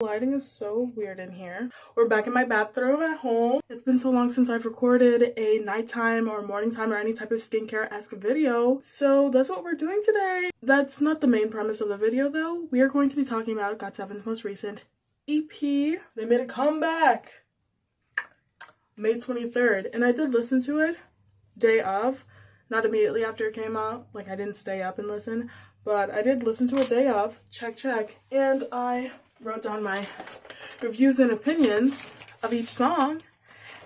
Lighting is so weird in here. We're back in my bathroom at home. It's been so long since I've recorded a nighttime or morning time or any type of skincare-esque video. So that's what we're doing today. That's not the main premise of the video though. We are going to be talking about GOT7's most recent EP. They made a comeback May 23rd. And I did listen to it day of. Not immediately after it came out. Like I didn't stay up and listen. But I did listen to it day of. Check. And I wrote down my reviews and opinions of each song,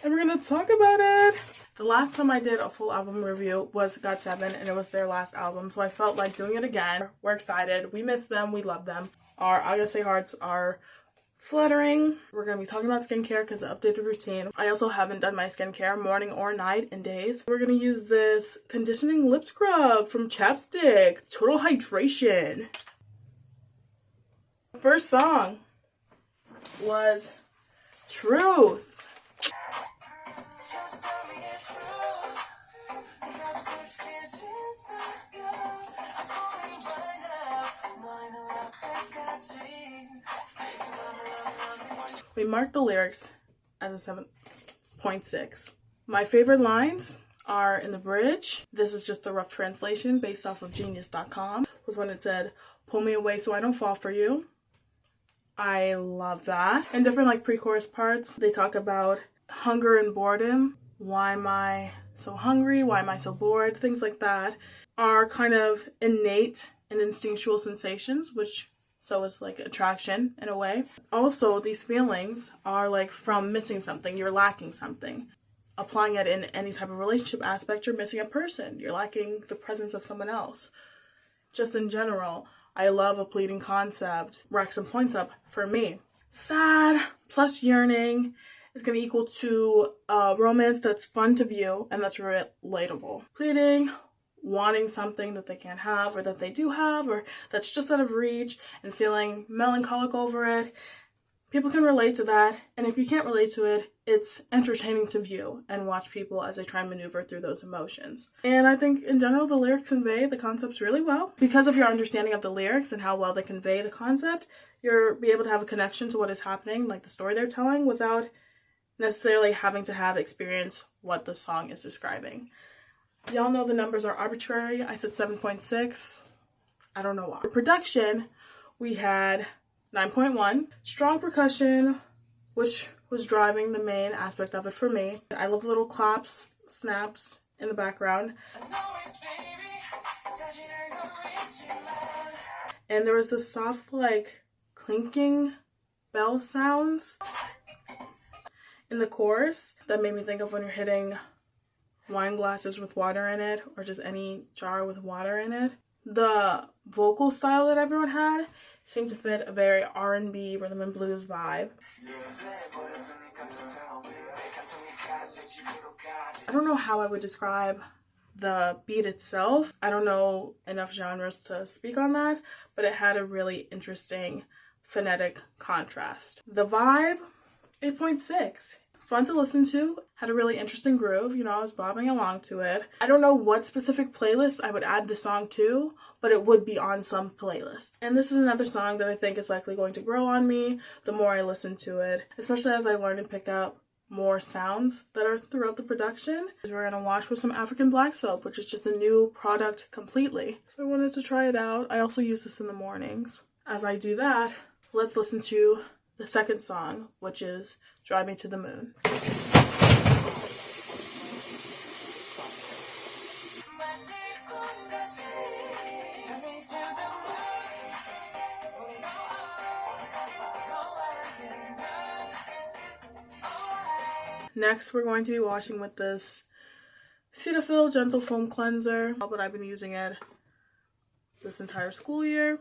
and we're gonna talk about it. The last time I did a full album review was GOT7, and it was their last album, so I felt like doing it again. We're excited. We miss them. We love them. Our aghasses hearts are fluttering. We're gonna be talking about skincare because the updated routine. I also haven't done my skincare morning or night in days. We're gonna use this conditioning lip scrub from Chapstick, Total Hydration. First song was Truth. We marked the lyrics as a 7.6. My favorite lines are in the bridge. This is just the rough translation based off of genius.com. Was when it said, "Pull me away so I don't fall for you." I love that. And different like pre-chorus parts, they talk about hunger and boredom. Why am I so hungry? Why am I so bored? Things like that are kind of innate and instinctual sensations, which so is like attraction in a way. Also, these feelings are like from missing something. You're lacking something. Applying it in any type of relationship aspect, you're missing a person. You're lacking the presence of someone else. Just in general, I love a pleading concept. Rack some points up for me. Sad plus yearning is going to equal to a romance that's fun to view and that's relatable. Pleading, wanting something that they can't have or that they do have or that's just out of reach and feeling melancholic over it. People can relate to that, and if you can't relate to it, it's entertaining to view and watch people as they try and maneuver through those emotions. And I think in general the lyrics convey the concepts really well. Because of your understanding of the lyrics and how well they convey the concept, you'll be able to have a connection to what is happening, like the story they're telling, without necessarily having to have experience what the song is describing. Y'all know the numbers are arbitrary. I said 7.6. I don't know why. For production, we had 9.1. Strong percussion, which was driving the main aspect of it for me. I love the little claps, snaps in the background. And there was this soft, like, clinking bell sounds in the chorus that made me think of when you're hitting wine glasses with water in it, or just any jar with water in it. The vocal style that everyone had seemed to fit a very R&B rhythm and blues vibe. I don't know how I would describe the beat itself. I don't know enough genres to speak on that, but it had a really interesting phonetic contrast. The vibe, 8.6. Fun to listen to, had a really interesting groove, I was bobbing along to it. I don't know what specific playlist I would add the song to, but it would be on some playlist. And this is another song that I think is likely going to grow on me the more I listen to it, especially as I learn and pick up more sounds that are throughout the production. We're gonna wash with some African black soap, which is just a new product completely. So I wanted to try it out. I also use this in the mornings. As I do that, let's listen to the second song, which is Drive Me to the Moon. Next, we're going to be washing with this Cetaphil Gentle Foam Cleanser, but I've been using it this entire school year.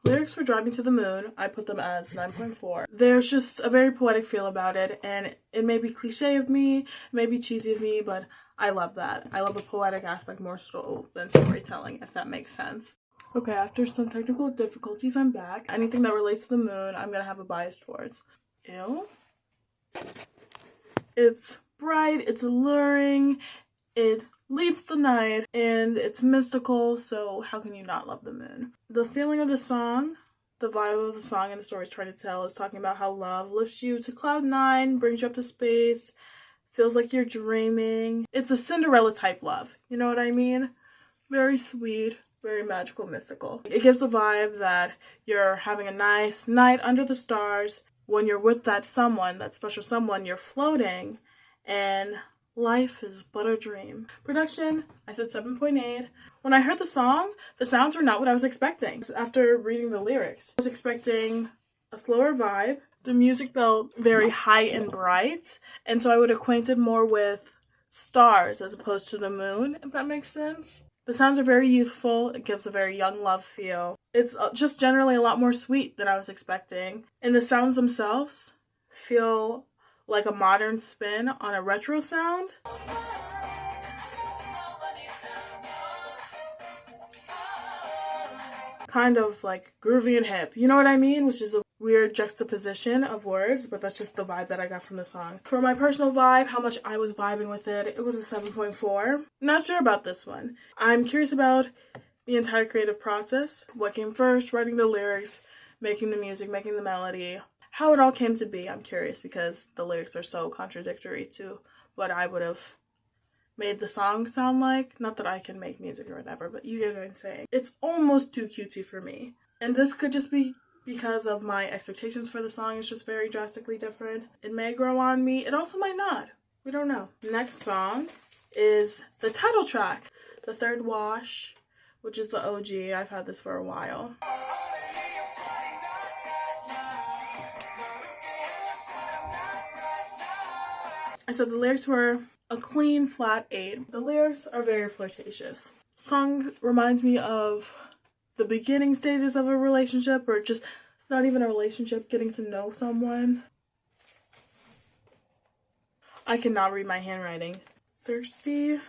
Lyrics for Drive Me to the Moon, I put them as 9.4. There's just a very poetic feel about it, and it may be cliche of me, it may be cheesy of me, but I love that. I love the poetic aspect more so than storytelling, if that makes sense. Okay, after some technical difficulties, I'm back. Anything that relates to the moon, I'm gonna have a bias towards. Ew. It's bright, it's alluring, it leads the night, and it's mystical, so how can you not love the moon? The feeling of the song the vibe of the song and the story it's trying to tell is talking about how love lifts you to cloud nine, brings you up to space, feels like you're dreaming. It's a Cinderella type love, you know what I mean? Very sweet, very magical, mystical. It gives the vibe that you're having a nice night under the stars. When you're with that someone, that special someone, you're floating, and life is but a dream. Production, I said 7.8. When I heard the song, the sounds were not what I was expecting. After reading the lyrics, I was expecting a slower vibe. The music felt very high and bright, and so I would acquaint it more with stars as opposed to the moon, if that makes sense. The sounds are very youthful. It gives a very young love feel. It's just generally a lot more sweet than I was expecting. And the sounds themselves feel like a modern spin on a retro sound. Kind of like groovy and hip, you know what I mean? Which is a weird juxtaposition of words, but that's just the vibe that I got from the song. For my personal vibe, how much I was vibing with it, it was a 7.4. Not sure about this one. I'm curious about the entire creative process. What came first, writing the lyrics, making the music, making the melody. How it all came to be, I'm curious, because the lyrics are so contradictory to what I would have made the song sound like. Not that I can make music or whatever, but you get what I'm saying. It's almost too cutesy for me. And this could just be because of my expectations for the song is just very drastically different. It may grow on me. It also might not. We don't know. Next song is the title track, The Third Wash, which is the OG. I've had this for a while. I said the lyrics were a clean, flat 8. The lyrics are very flirtatious. Song reminds me of the beginning stages of a relationship, or just not even a relationship, getting to know someone. I cannot read my handwriting. Thirsty.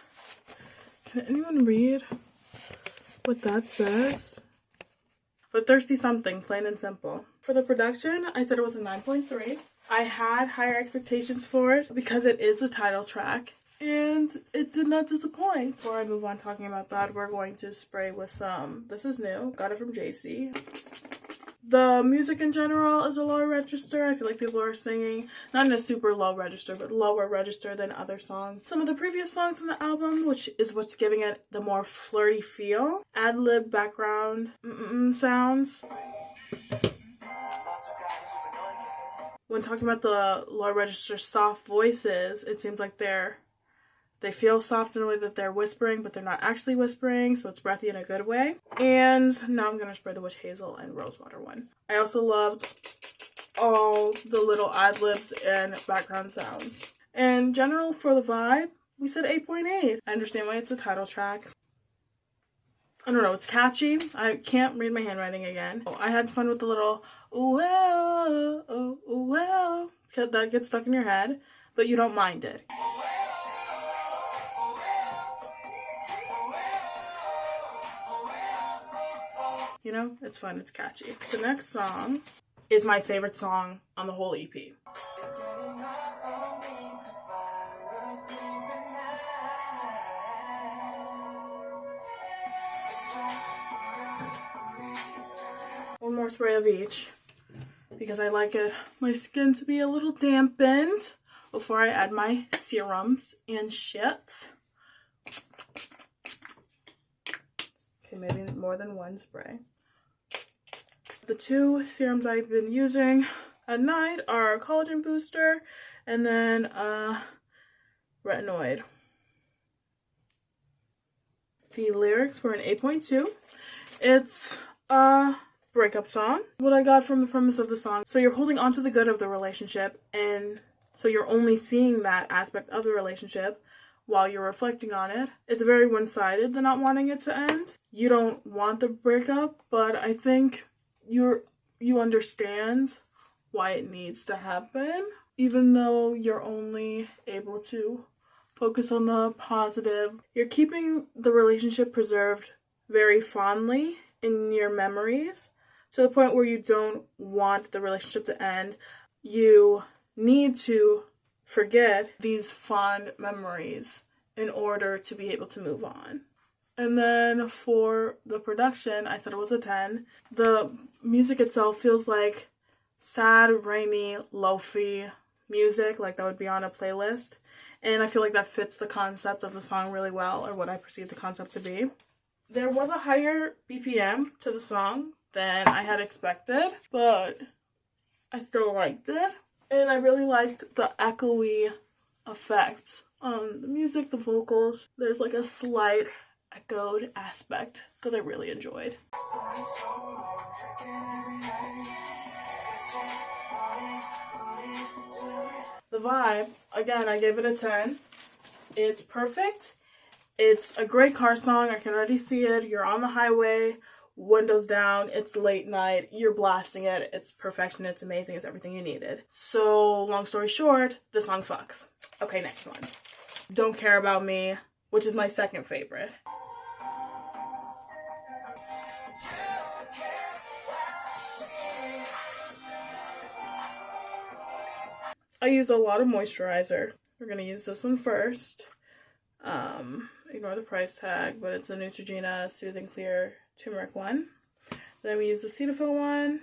Can anyone read what that says? But thirsty something, plain and simple. For the production, I said it was a 9.3. I had higher expectations for it because it is the title track, and it did not disappoint. Before I move on talking about that, we're going to spray with some, this is new, got it from JC. The music in general is a lower register. I feel like people are singing, not in a super low register, but lower register than other songs. Some of the previous songs in the album, which is what's giving it the more flirty feel. Ad-lib background sounds. When talking about the low register soft voices, it seems like they feel soft in a way that they're whispering, but they're not actually whispering, so it's breathy in a good way. And now I'm going to spray the Witch Hazel and Rosewater one. I also loved all the little ad-libs and background sounds. In general, for the vibe, we said 8.8. I understand why it's a title track. I don't know, it's catchy. I can't read my handwriting again. I had fun with the little well, oh, well, that gets stuck in your head, but you don't mind it. You know, it's fun, it's catchy. The next song is my favorite song on the whole EP. One more spray of each because I like my skin to be a little dampened before I add my serums and shit. Okay, maybe more than one spray. The two serums I've been using at night are Collagen Booster and then Retinoid. The lyrics were an 8.2. It's a breakup song. What I got from the premise of the song, so you're holding on to the good of the relationship, and so you're only seeing that aspect of the relationship while you're reflecting on it. It's very one-sided, the not wanting it to end. You don't want the breakup, but I think you understand why it needs to happen, even though you're only able to focus on the positive. You're keeping the relationship preserved very fondly in your memories, to the point where you don't want the relationship to end. You need to forget these fond memories in order to be able to move on. And then for the production, I said it was a 10. The music itself feels like sad, rainy, lo-fi music, like that would be on a playlist. And I feel like that fits the concept of the song really well, or what I perceive the concept to be. There was a higher BPM to the song than I had expected, but I still liked it. And I really liked the echoey effect on the music, the vocals. There's like a slight echoed aspect that I really enjoyed. The vibe, again, I gave it a 10. It's perfect. It's a great car song. I can already see it. You're on the highway, windows down, it's late night, you're blasting it. It's perfection, it's amazing, it's everything you needed. So, long story short, the song fucks. Okay, next one. Don't Care About Me, which is my second favorite. I use a lot of moisturizer. We're gonna use this one first. Ignore the price tag, but it's a Neutrogena Soothing Clear Turmeric one. Then we use the Cetaphil one.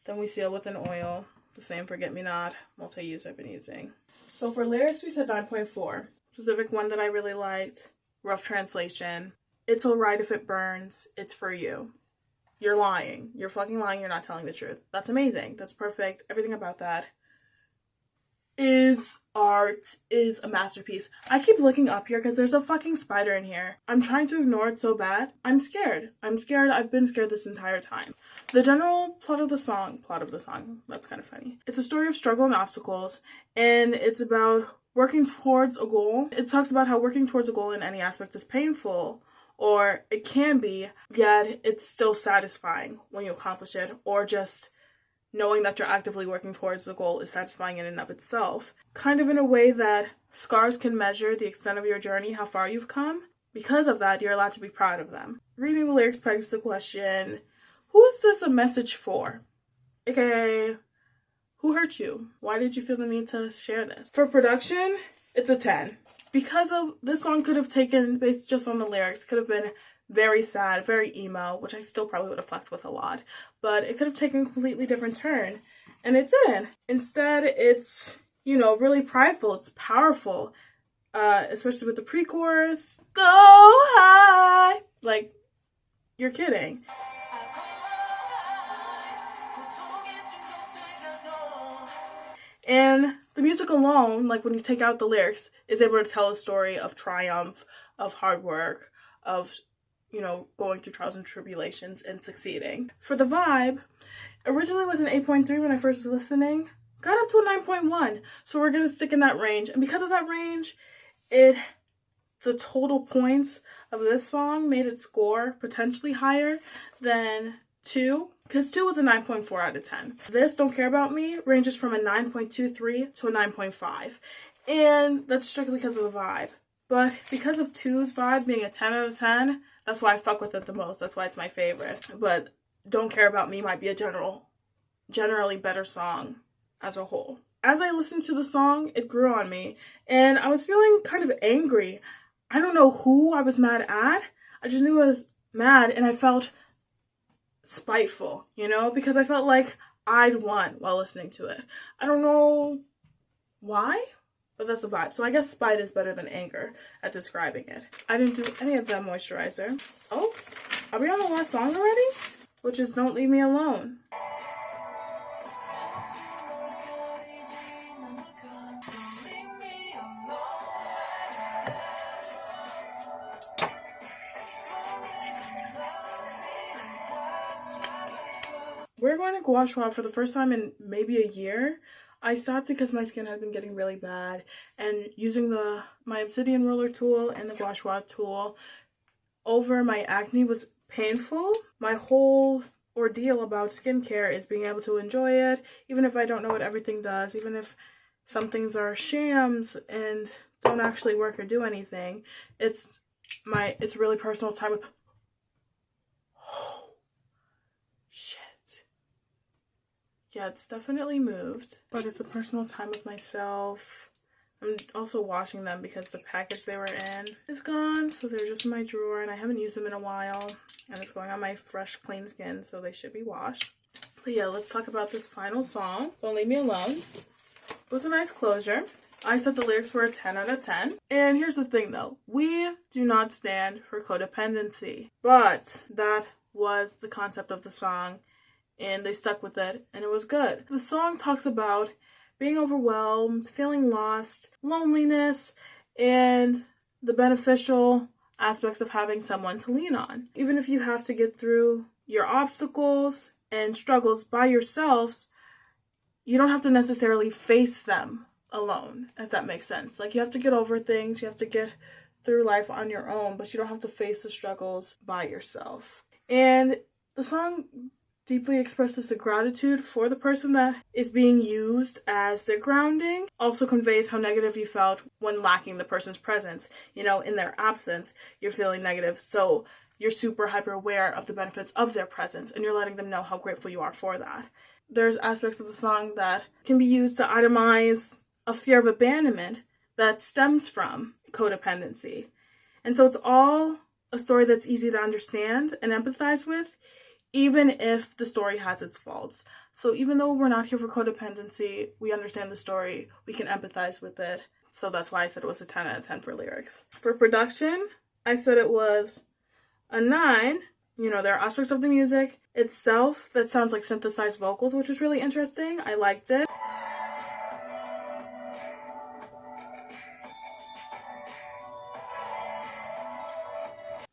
Then we seal with an oil. The same Forget Me Not multi-use I've been using. So for lyrics, we said 9.4. Specific one that I really liked. Rough translation. It's alright if it burns. It's for you. You're lying. You're fucking lying. You're not telling the truth. That's amazing. That's perfect. Everything about that is art, is a masterpiece. I keep looking up here because there's a fucking spider in here. I'm trying to ignore it so bad. I'm scared. I've been scared this entire time. The general plot of the song, that's kind of funny. It's a story of struggle and obstacles, and it's about working towards a goal. It talks about how working towards a goal in any aspect is painful, or it can be, yet it's still satisfying when you accomplish it, or just knowing that you're actively working towards the goal is satisfying in and of itself. Kind of in a way that scars can measure the extent of your journey, how far you've come. Because of that, you're allowed to be proud of them. Reading the lyrics begs the question, who is this a message for? AKA, who hurt you? Why did you feel the need to share this? For production, it's a 10. Because of this song could have taken, based just on the lyrics, could have been very sad, very emo, which I still probably would have fucked with a lot. But it could have taken a completely different turn. And it didn't. Instead, it's, really prideful. It's powerful. Especially with the pre-chorus. Go high! Like, you're kidding. And the music alone, like when you take out the lyrics, is able to tell a story of triumph, of hard work, of going through trials and tribulations and succeeding. For the vibe, originally was an 8.3 when I first was listening, got up to a 9.1. So we're going to stick in that range. And because of that range, the total points of this song made its score potentially higher than 2. Because 2 was a 9.4 out of 10. This, Don't Care About Me, ranges from a 9.23 to a 9.5. And that's strictly because of the vibe. But because of 2's vibe being a 10 out of 10, that's why I fuck with it the most. That's why it's my favorite. But Don't Care About Me might be a generally better song as a whole. As I listened to the song, it grew on me. And I was feeling kind of angry. I don't know who I was mad at. I just knew I was mad, and I felt spiteful, because I felt like I'd won while listening to it. I don't know why, but that's the vibe. So I guess spite is better than anger at describing it. I didn't do any of that moisturizer. Oh, are we on the last song already? Which is Don't Leave Me Alone. We're going to gua sha for the first time in maybe a year. I stopped because my skin had been getting really bad, and using my obsidian roller tool and the gua sha tool over my acne was painful. My whole ordeal about skincare is being able to enjoy it, even if I don't know what everything does, even if some things are shams and don't actually work or do anything. It's really personal time with yeah, it's definitely moved, but it's a personal time with myself. I'm also washing them because the package they were in is gone, so they're just in my drawer and I haven't used them in a while, and it's going on my fresh, clean skin, so they should be washed. But yeah, let's talk about this final song, Don't Leave Me Alone. It was a nice closure. I said the lyrics were a 10 out of 10. And here's the thing though, we do not stand for codependency, but that was the concept of the song and they stuck with it and it was good. The song talks about being overwhelmed, feeling lost, loneliness, and the beneficial aspects of having someone to lean on. Even if you have to get through your obstacles and struggles by yourselves, you don't have to necessarily face them alone, if that makes sense. Like, you have to get over things, you have to get through life on your own, but you don't have to face the struggles by yourself. And the song deeply expresses the gratitude for the person that is being used as their grounding. Also conveys how negative you felt when lacking the person's presence. You know, in their absence, you're feeling negative, so you're super hyper aware of the benefits of their presence, and you're letting them know how grateful you are for that. There's aspects of the song that can be used to itemize a fear of abandonment that stems from codependency. And so it's all a story that's easy to understand and empathize with, even if the story has its faults. So even though we're not here for codependency, we understand the story, we can empathize with it. So that's why I said it was a 10 out of 10 for lyrics. For production, I said it was a 9. You know, there are aspects of the music itself that sounds like synthesized vocals, which was really interesting. I liked it.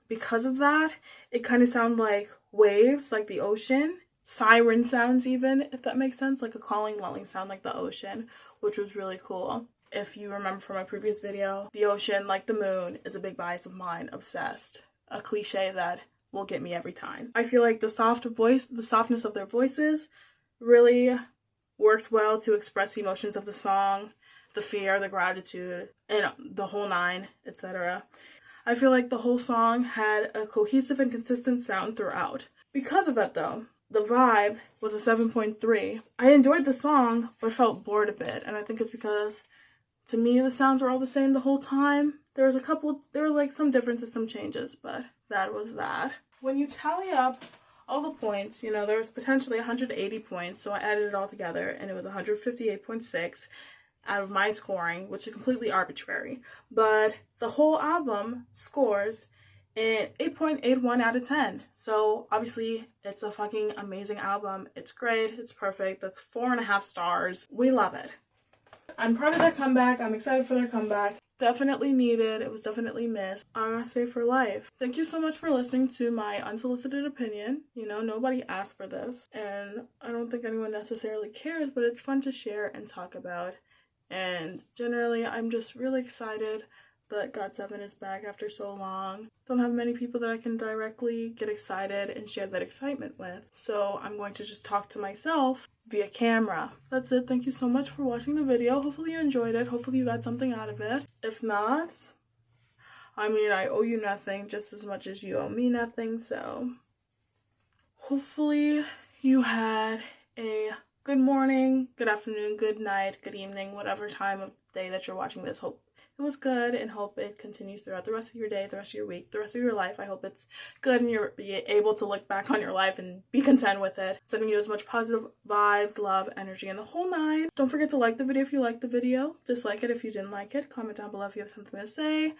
Because of that, it kind of sounded like waves, like the ocean. Siren sounds even, if that makes sense, like a calling, lulling sound like the ocean, which was really cool. If you remember from my previous video, the ocean, like the moon, is a big bias of mine, obsessed. A cliche that will get me every time. I feel like the softness of their voices really worked well to express the emotions of the song, the fear, the gratitude, and the whole 9, etc. I feel like the whole song had a cohesive and consistent sound throughout. Because of that though, the vibe was a 7.3. I enjoyed the song, but felt bored a bit, and I think it's because, to me, the sounds were all the same the whole time. There were like some differences, some changes, but that was that. When you tally up all the points, you know, there was potentially 180 points, so I added it all together, and it was 158.6. out of my scoring, which is completely arbitrary, but the whole album scores an 8.81 out of 10. So obviously it's a fucking amazing album. It's great, it's perfect. That's 4.5 stars. We love it. I'm proud of their comeback. I'm excited for their comeback. Definitely needed. It was definitely missed. Aghasses for life. Thank you so much for listening to my unsolicited opinion. You know, nobody asked for this, and I don't think anyone necessarily cares, but it's fun to share and talk about. And generally, I'm just really excited that GOT7 is back after so long. Don't have many people that I can directly get excited and share that excitement with. So I'm going to just talk to myself via camera. That's it. Thank you so much for watching the video. Hopefully you enjoyed it. Hopefully you got something out of it. If not, I mean, I owe you nothing just as much as you owe me nothing. So hopefully you had a good morning, good afternoon, good night, good evening, whatever time of day that you're watching this. Hope it was good and hope it continues throughout the rest of your day, the rest of your week, the rest of your life. I hope it's good and you're able to look back on your life and be content with it. Sending you as much positive vibes, love, energy, and the whole 9. Don't forget to like the video if you liked the video. Dislike it if you didn't like it. Comment down below if you have something to say.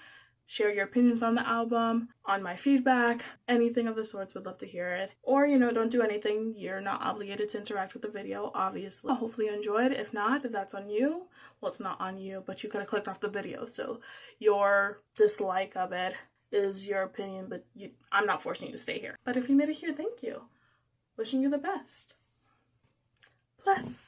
Share your opinions on the album, on my feedback, anything of the sorts, would love to hear it. Or, you know, don't do anything. You're not obligated to interact with the video, obviously. Hopefully you enjoyed. If not, that's on you. Well, it's not on you, but you could have clicked off the video, so your dislike of it is your opinion, but I'm not forcing you to stay here. But if you made it here, thank you. Wishing you the best. Bless.